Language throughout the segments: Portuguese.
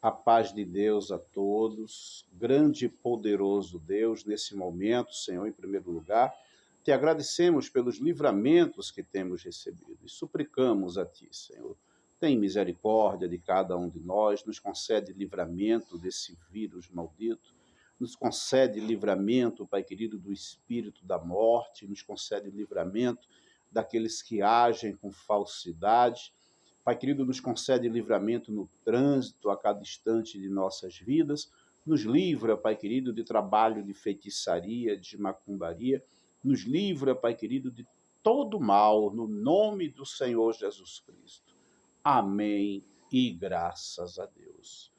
A paz de Deus a todos, grande e poderoso Deus, nesse momento, Senhor, em primeiro lugar, te agradecemos pelos livramentos que temos recebido e suplicamos a Ti, Senhor. Tem misericórdia de cada um de nós, nos concede livramento desse vírus maldito, nos concede livramento, Pai querido, do espírito da morte, nos concede livramento daqueles que agem com falsidade. Pai querido, nos concede livramento no trânsito a cada instante de nossas vidas. Nos livra, Pai querido, de trabalho de feitiçaria, de macumbaria. Nos livra, Pai querido, de todo mal, no nome do Senhor Jesus Cristo. Amém e graças a Deus.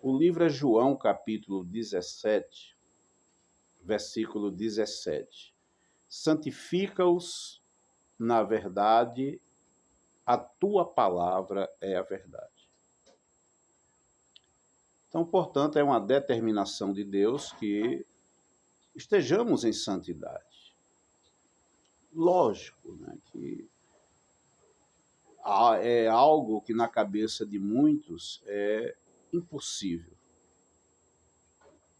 O livro é João, capítulo 17, versículo 17. Santifica-os na verdade, a tua palavra é a verdade. Então, portanto, é uma determinação de Deus que estejamos em santidade. Lógico, né, que é algo que na cabeça de muitos é impossível.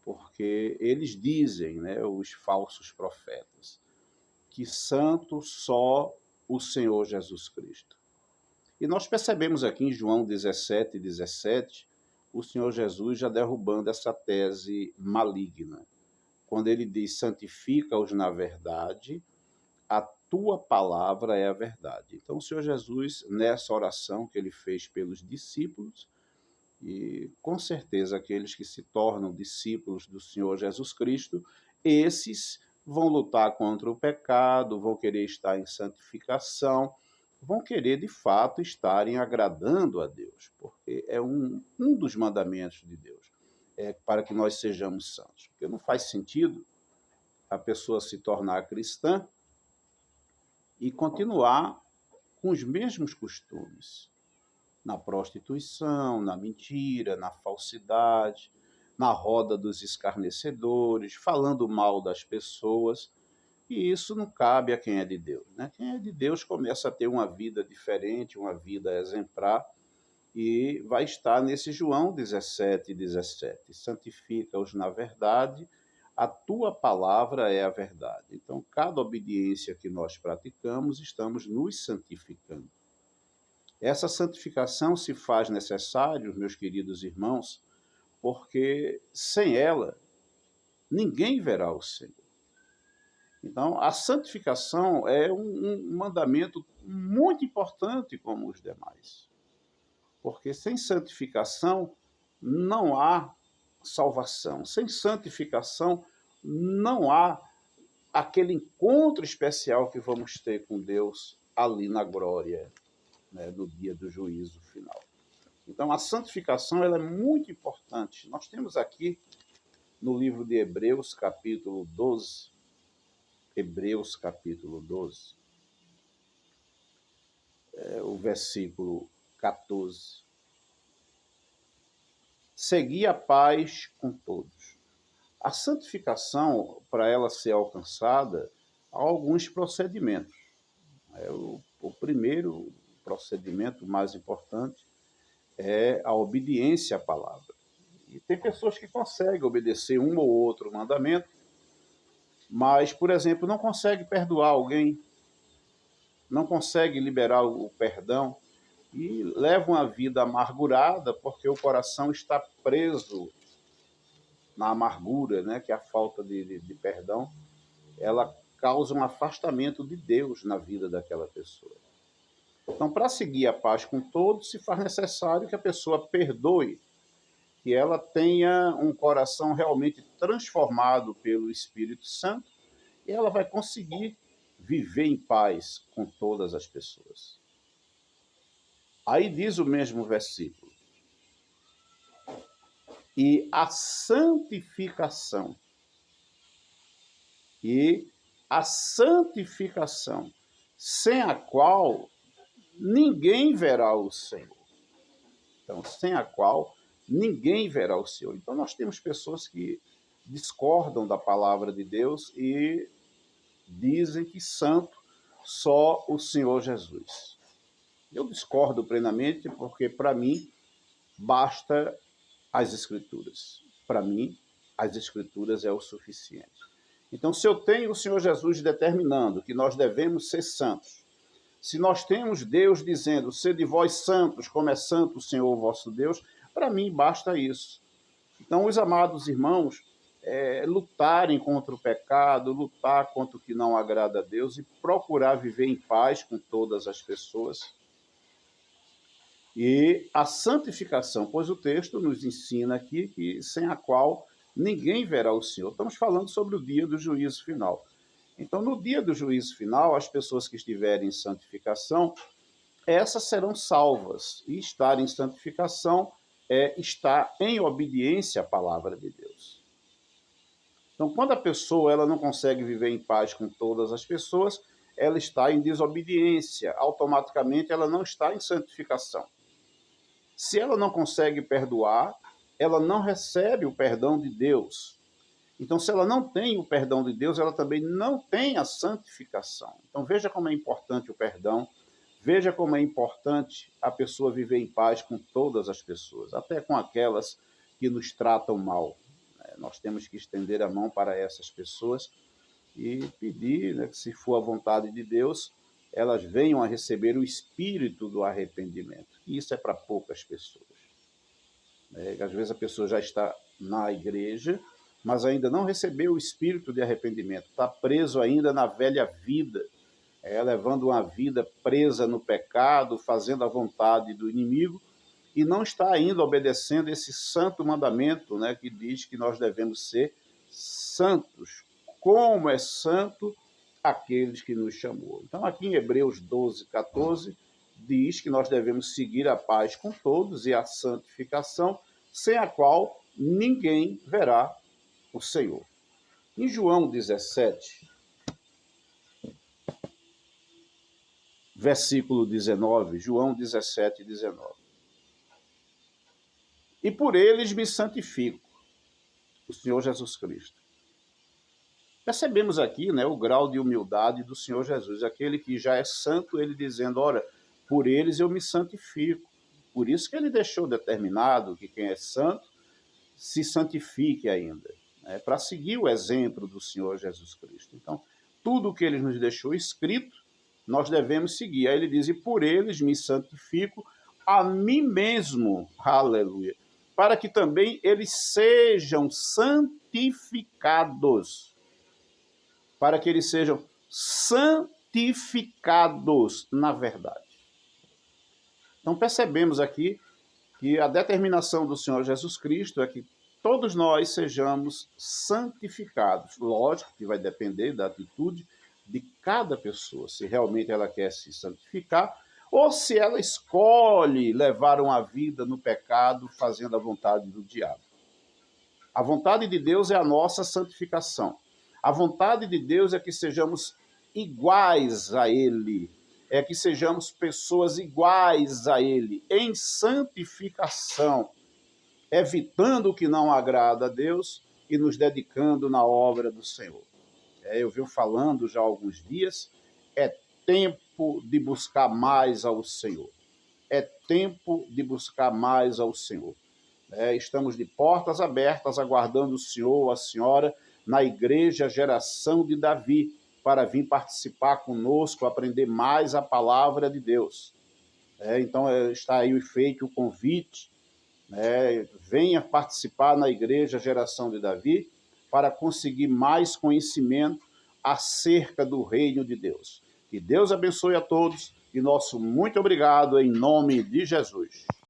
Porque eles dizem, né, os falsos profetas, que santo só o Senhor Jesus Cristo. E nós percebemos aqui em João 17, o Senhor Jesus já derrubando essa tese maligna, quando ele diz, santifica-os na verdade, a tua palavra é a verdade. Então o Senhor Jesus, nessa oração que ele fez pelos discípulos, e com certeza aqueles que se tornam discípulos do Senhor Jesus Cristo, esses vão lutar contra o pecado, vão querer estar em santificação, vão querer, de fato, estarem agradando a Deus, porque é um dos mandamentos de Deus, para que nós sejamos santos. Porque não faz sentido a pessoa se tornar cristã e continuar com os mesmos costumes, na prostituição, na mentira, na falsidade, na roda dos escarnecedores, falando mal das pessoas. E isso não cabe a quem é de Deus, né? Quem é de Deus começa a ter uma vida diferente, uma vida exemplar, e vai estar nesse João 17. Santifica-os na verdade, a tua palavra é a verdade. Então, cada obediência que nós praticamos, estamos nos santificando. Essa santificação se faz necessária, meus queridos irmãos, porque sem ela, ninguém verá o Senhor. Então, a santificação é um mandamento muito importante como os demais. Porque sem santificação não há salvação. Sem santificação não há aquele encontro especial que vamos ter com Deus ali na glória, né, no dia do juízo final. Então, a santificação ela é muito importante. Nós temos aqui no livro de Hebreus, capítulo 12, Hebreus capítulo 12, o versículo 14. Segui a paz com todos. A santificação, para ela ser alcançada, há alguns procedimentos. O primeiro procedimento mais importante é a obediência à palavra. E tem pessoas que conseguem obedecer um ou outro mandamento, mas, por exemplo, não consegue perdoar alguém, não consegue liberar o perdão e leva uma vida amargurada porque o coração está preso na amargura, né, que é a falta de perdão, ela causa um afastamento de Deus na vida daquela pessoa. Então, para seguir a paz com todos, se faz necessário que a pessoa perdoe, que ela tenha um coração realmente transformado pelo Espírito Santo, e ela vai conseguir viver em paz com todas as pessoas. Aí diz o mesmo versículo: e a santificação, sem a qual ninguém verá o Senhor. Então, sem a qual ninguém verá o Senhor. Então, nós temos pessoas que discordam da palavra de Deus e dizem que santo só o Senhor Jesus. Eu discordo plenamente porque, para mim, basta as Escrituras. Para mim, as Escrituras é o suficiente. Então, se eu tenho o Senhor Jesus determinando que nós devemos ser santos, se nós temos Deus dizendo, sede vós santos, como é santo o Senhor vosso Deus, para mim basta isso. Então, os amados irmãos, lutarem contra o pecado, lutar contra o que não agrada a Deus e procurar viver em paz com todas as pessoas. E a santificação, pois o texto nos ensina aqui que sem a qual ninguém verá o Senhor. Estamos falando sobre o dia do juízo final. Então, no dia do juízo final, as pessoas que estiverem em santificação, essas serão salvas. E estar em santificação é estar em obediência à palavra de Deus. Então, quando a pessoa ela não consegue viver em paz com todas as pessoas, ela está em desobediência. Automaticamente, ela não está em santificação. Se ela não consegue perdoar, ela não recebe o perdão de Deus. Então, se ela não tem o perdão de Deus, ela também não tem a santificação. Então, veja como é importante o perdão, veja como é importante a pessoa viver em paz com todas as pessoas, até com aquelas que nos tratam mal. Nós temos que estender a mão para essas pessoas e pedir, que, se for a vontade de Deus, elas venham a receber o espírito do arrependimento. E isso é para poucas pessoas. Às vezes a pessoa já está na igreja, mas ainda não recebeu o espírito de arrependimento, está preso ainda na velha vida, levando uma vida presa no pecado, fazendo a vontade do inimigo, e não está ainda obedecendo esse santo mandamento, que diz que nós devemos ser santos, como é santo aqueles que nos chamou. Então, aqui em Hebreus 12, 14, diz que nós devemos seguir a paz com todos e a santificação, sem a qual ninguém verá o Senhor. Em João 17, versículo 19, João 17, 19. E por eles me santifico, o Senhor Jesus Cristo. Percebemos aqui, o grau de humildade do Senhor Jesus, aquele que já é santo, ele dizendo, ora, por eles eu me santifico. Por isso que ele deixou determinado que quem é santo se santifique ainda, para seguir o exemplo do Senhor Jesus Cristo. Então, tudo o que ele nos deixou escrito, nós devemos seguir. Aí ele diz, e por eles me santifico a mim mesmo, aleluia, para que também eles sejam santificados, para que eles sejam santificados na verdade. Então percebemos aqui que a determinação do Senhor Jesus Cristo é que todos nós sejamos santificados. Lógico que vai depender da atitude de cada pessoa, se realmente ela quer se santificar ou se ela escolhe levar uma vida no pecado, fazendo a vontade do diabo. A vontade de Deus é a nossa santificação. A vontade de Deus é que sejamos iguais a Ele, é que sejamos pessoas iguais a Ele, em santificação, evitando o que não agrada a Deus e nos dedicando na obra do Senhor. Eu venho falando já há alguns dias, é tempo de buscar mais ao Senhor. É tempo de buscar mais ao Senhor. Estamos de portas abertas, aguardando o senhor, a senhora, na igreja Geração de Davi, para vir participar conosco, aprender mais a palavra de Deus. Então, está aí feito o convite, venha participar na igreja Geração de Davi, para conseguir mais conhecimento acerca do reino de Deus. Que Deus abençoe a todos e nosso muito obrigado em nome de Jesus.